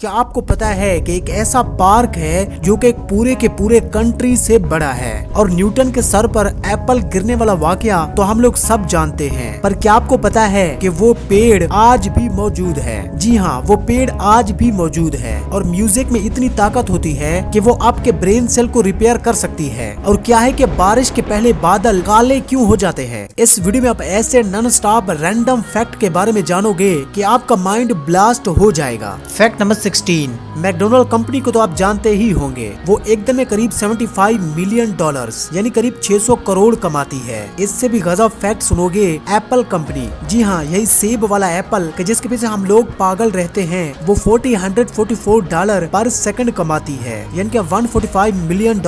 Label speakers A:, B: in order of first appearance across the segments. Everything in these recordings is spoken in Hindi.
A: क्या आपको पता है कि एक ऐसा पार्क है जो कि पूरे के पूरे कंट्री से बड़ा है। और न्यूटन के सर पर एप्पल गिरने वाला वाकया तो हम लोग सब जानते हैं, पर क्या आपको पता है कि वो पेड़ आज भी मौजूद है। जी हाँ, वो पेड़ आज भी मौजूद है। और म्यूजिक में इतनी ताकत होती है कि वो आपके ब्रेन सेल को रिपेयर कर सकती है। और क्या है कि बारिश के पहले बादल काले क्यों हो जाते हैं। इस वीडियो में आप ऐसे नॉन स्टॉप रैंडम फैक्ट के बारे में जानोगे कि आपका माइंड ब्लास्ट हो जाएगा। फैक्ट नंबर 16, मैकडोनल्ड कंपनी को तो आप जानते ही होंगे। वो एक दिन में करीब $75 मिलियन यानी करीब 600 करोड़ कमाती है। इससे भी गजब फैक्ट सुनोगे एप्पल कंपनी। जी हाँ, यही सेब वाला एप्पल कि जिसके पीछे हम लोग पागल रहते हैं, वो $144 पर सेकंड कमाती है, यानी कि $145 मिलियन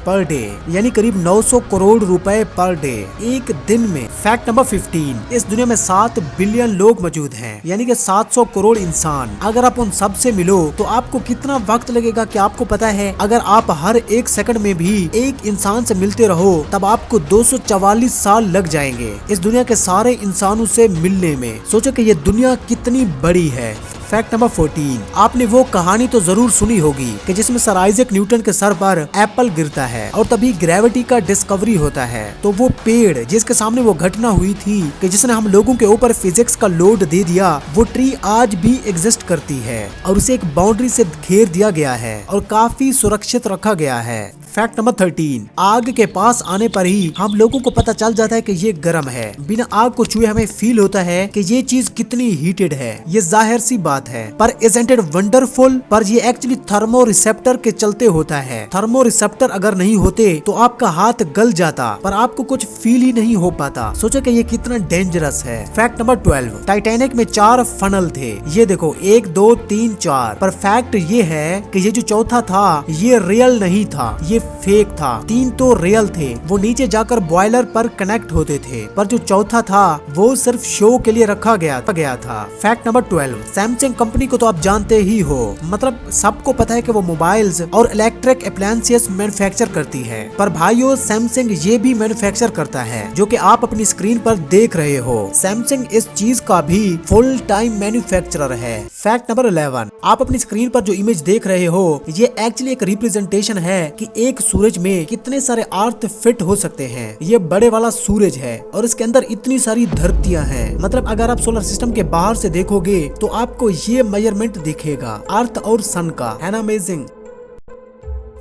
A: पर डे, यानी करीब 900 करोड़ रुपए पर डे एक दिन में। फैक्ट नंबर 15, इस दुनिया में 7 बिलियन लोग मौजूद हैं, यानी कि 700 करोड़ इंसान। अगर आप उन सब से मिलो तो आपको कितना वक्त लगेगा कि आपको पता है? अगर आप हर एक सेकंड में भी एक इंसान से मिलते रहो तब आपको 244 साल लग जाएंगे इस दुनिया के सारे इंसानों से मिलने में। सोचो कि ये दुनिया कितनी बड़ी है। फैक्ट नंबर 14, आपने वो कहानी तो जरूर सुनी होगी कि जिसमें सर आइजैक न्यूटन के सर पर एप्पल गिरता है और तभी ग्रेविटी का डिस्कवरी होता है। तो वो पेड़ जिसके सामने वो घटना हुई थी कि जिसने हम लोगों के ऊपर फिजिक्स का लोड दे दिया, वो ट्री आज भी एग्जिस्ट करती है और उसे एक बाउंड्री से घेर दिया गया है और काफी सुरक्षित रखा गया है। फैक्ट नंबर 13, आग के पास आने पर ही हम लोगों को पता चल जाता है कि ये गर्म है। बिना आग को छुए हमें फील होता है कि ये चीज कितनी हीटेड है। ये जाहिर सी बात है, पर इज़न्ट इट वंडरफुल? पर ये एक्चुअली थर्मो रिसेप्टर के चलते होता है। थर्मो रिसेप्टर अगर नहीं होते तो आपका हाथ गल जाता, पर आपको कुछ फील ही नहीं हो पाता। सोचो कि ये कितना डेंजरस है। फैक्ट नंबर 12, टाइटैनिक में 4 फनल थे। ये देखो 1 2 3 4, पर फैक्ट ये है कि ये जो चौथा था ये रियल नहीं था, ये फेक था। 3 तो रियल थे, वो नीचे जाकर बॉयलर पर कनेक्ट होते थे, पर जो चौथा था वो सिर्फ शो के लिए रखा गया था। फैक्ट नंबर 12, सैमसंग कंपनी को तो आप जानते ही हो, मतलब सबको पता है कि वो मोबाइल्स और इलेक्ट्रिक अप्लायंसेस मैन्युफैक्चर करती है। पर भाइयों, सैमसंग ये भी मैन्युफैक्चर करता है जो कि आप अपनी स्क्रीन पर देख रहे हो। सैमसंग इस चीज का भी फुल टाइम मैन्युफैक्चरर है। फैक्ट नंबर 11, आप अपनी स्क्रीन पर जो इमेज देख रहे हो ये एक्चुअली एक रिप्रेजेंटेशन है कि एक सूरज में कितने सारे अर्थ फिट हो सकते हैं। ये बड़े वाला सूरज है और इसके अंदर इतनी सारी धरतियां हैं। मतलब अगर आप सोलर सिस्टम के बाहर से देखोगे तो आपको ये मेजरमेंट दिखेगा अर्थ और सन का, है ना अमेजिंग।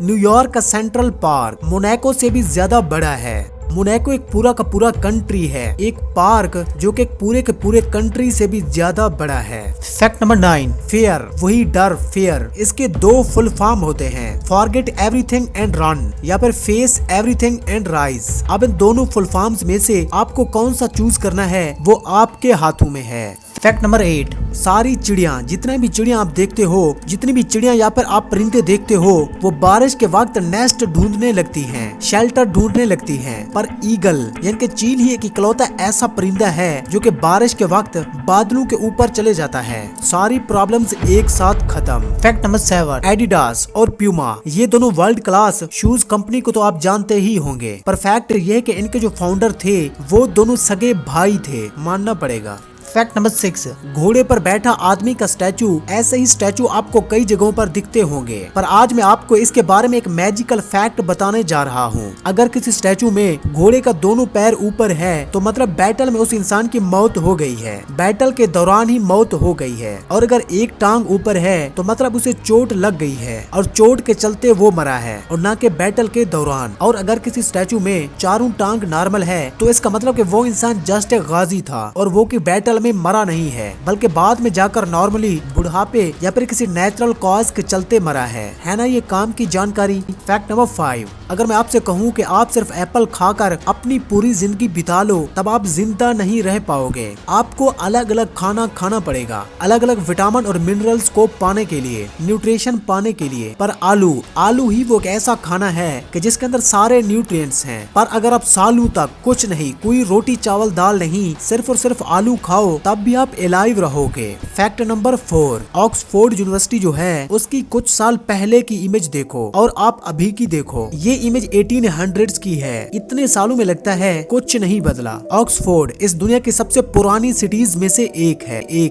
A: न्यूयॉर्क का सेंट्रल पार्क मोनाको से भी ज्यादा बड़ा है। मोनाको एक पूरा का पूरा कंट्री है, एक पार्क जो कि पूरे के पूरे कंट्री से भी ज्यादा बड़ा है। फैक्ट नंबर 9, फेयर वही डर फेयर, इसके 2 फुल फॉर्म होते हैं, फॉरगेट एवरीथिंग एंड रन या फिर फेस एवरीथिंग एंड राइज। अब इन दोनों फुल फॉर्म्स में से आपको कौन सा चूज करना है वो आपके हाथों में है। फैक्ट नंबर 8, सारी चिड़िया, जितने भी चिड़िया आप देखते हो, जितनी भी चिड़िया या फिर आप परिंदे देखते हो, वो बारिश के वक्त नेस्ट ढूंढने लगती हैं, शेल्टर ढूंढने लगती हैं। पर ईगल यानी कि चील ही एक इकलौता ऐसा परिंदा है जो कि बारिश के वक्त बादलों के ऊपर चले जाता है। सारी प्रॉब्लम्स एक साथ खत्म। फैक्ट नंबर 7, एडिडास और प्यूमा ये दोनों वर्ल्ड क्लास शूज कंपनी को तो आप जानते ही होंगे, पर फैक्ट ये है कि इनके जो फाउंडर थे वो दोनों सगे भाई थे, मानना पड़ेगा। फैक्ट नंबर 6, घोड़े पर बैठा आदमी का स्टैचू, ऐसे ही स्टैचू आपको कई जगहों पर दिखते होंगे, पर आज मैं आपको इसके बारे में एक मैजिकल फैक्ट बताने जा रहा हूँ। अगर किसी स्टैचू में घोड़े का दोनों पैर ऊपर है तो मतलब बैटल में उस इंसान की मौत हो गई है, बैटल के दौरान ही मौत हो गई है। और अगर एक टांग ऊपर है तो मतलब उसे चोट लग गई है और चोट के चलते वो मरा है और ना के बैटल के दौरान। और अगर किसी स्टैचू में चारों टांग नॉर्मल है तो इसका मतलब कि वो इंसान जस्ट एक गाजी था और वो की बैटल में मरा नहीं है, बल्कि बाद में जाकर नॉर्मली बुढ़ापे या फिर किसी नेचुरल कॉज के चलते मरा है ना ये काम की जानकारी। फैक्ट नंबर 5, अगर मैं आपसे कहूँ कि आप सिर्फ एप्पल खाकर अपनी पूरी जिंदगी बिता लो तब आप जिंदा नहीं रह पाओगे। आपको अलग अलग खाना खाना पड़ेगा, अलग अलग विटामिन और मिनरल्स को पाने के लिए, न्यूट्रिशन पाने के लिए। पर आलू ही वो एक ऐसा खाना है कि जिसके अंदर सारे न्यूट्रिएंट्स हैं। पर अगर आप सालों तक कुछ नहीं, कोई रोटी चावल दाल नहीं, सिर्फ और सिर्फ आलू खाओ तब भी आप एलाइव रहोगे। फैक्ट नंबर 4, ऑक्सफोर्ड यूनिवर्सिटी जो है उसकी कुछ साल पहले की इमेज देखो और आप अभी की देखो। ये इमेज 1800s की है। इतने सालों में लगता है कुछ नहीं बदला। ऑक्सफोर्ड इस दुनिया की सबसे पुरानी सिटीज में से एक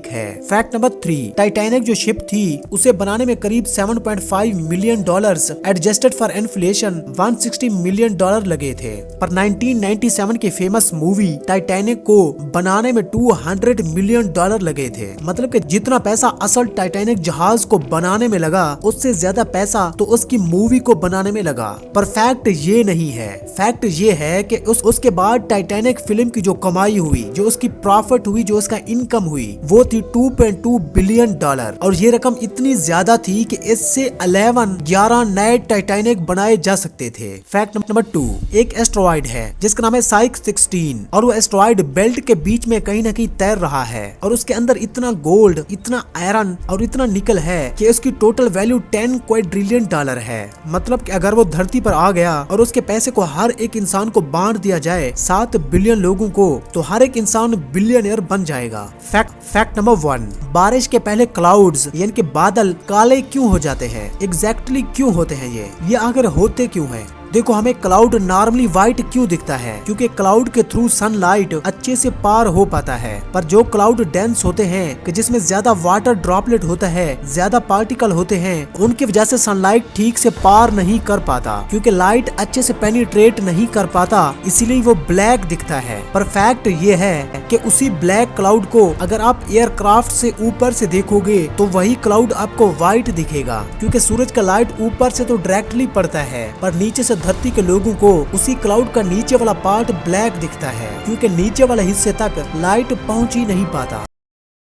A: है। फैक्ट नंबर 3, टाइटैनिक जो शिप थी उसे बनाने में करीब 7.5 million dollars adjusted for inflation 160 million dollar लगे थे। पर 1997 की फेमस मूवी टाइटैनिक को बनाने में 200 मिलियन डॉलर लगे थे। मतलब कि जितना पैसा असल टाइटैनिक जहाज को बनाने में लगा उससे ज्यादा पैसा तो उसकी मूवी को बनाने में लगा। पर फैक्ट ये नहीं है। फैक्ट ये है कि उसके बाद टाइटैनिक फिल्म की जो कमाई हुई, जो उसकी प्रॉफिट हुई, जो उसका इनकम हुई वो थी 2.2 बिलियन डॉलर। और ये रकम इतनी ज्यादा थी कि इससे 11 नए टाइटैनिक बनाए जा सकते थे। फैक्ट नंबर 2, एक एस्ट्रॉइड है जिसका नाम है साइक्स 16 और वो एस्ट्रॉइड बेल्ट के बीच में कहीं ना कहीं तैर रहा है और उसके अंदर इतना गोल्ड, इतना आयरन और इतना निकल है कि उसकी टोटल वैल्यू 10 क्वाड्रिलियन डॉलर है। मतलब कि अगर वो धरती पर आ गया और उसके पैसे को हर एक इंसान को बांट दिया जाए 7 बिलियन लोगों को, तो हर एक इंसान बिलियनियर बन जाएगा। फैक्ट नंबर 1, बारिश के पहले क्लाउड्स यानी कि बादल काले क्यों हो जाते हैं? एग्जैक्टली क्यों होते हैं ये आखिर होते क्यों हैं? देखो, हमें क्लाउड नॉर्मली व्हाइट क्यों दिखता है? क्योंकि क्लाउड के थ्रू सनलाइट अच्छे से पार हो पाता है। पर जो क्लाउड डेंस होते हैं कि जिसमें ज्यादा वाटर ड्रॉपलेट होता है, ज्यादा पार्टिकल होते हैं, उनकी वजह से सनलाइट ठीक से पार नहीं कर पाता। क्योंकि लाइट अच्छे से पेनिट्रेट नहीं कर पाता, इसीलिए वो ब्लैक दिखता है। पर फैक्ट ये है कि उसी ब्लैक क्लाउड को अगर आप एयरक्राफ्ट से ऊपर से देखोगे तो वही क्लाउड आपको व्हाइट दिखेगा। क्योंकि सूरज का लाइट ऊपर से तो डायरेक्टली पड़ता है, पर नीचे से धरती के लोगों को उसी क्लाउड का नीचे वाला पार्ट ब्लैक दिखता है, क्योंकि नीचे वाले हिस्से तक लाइट पहुंच ही नहीं पाता।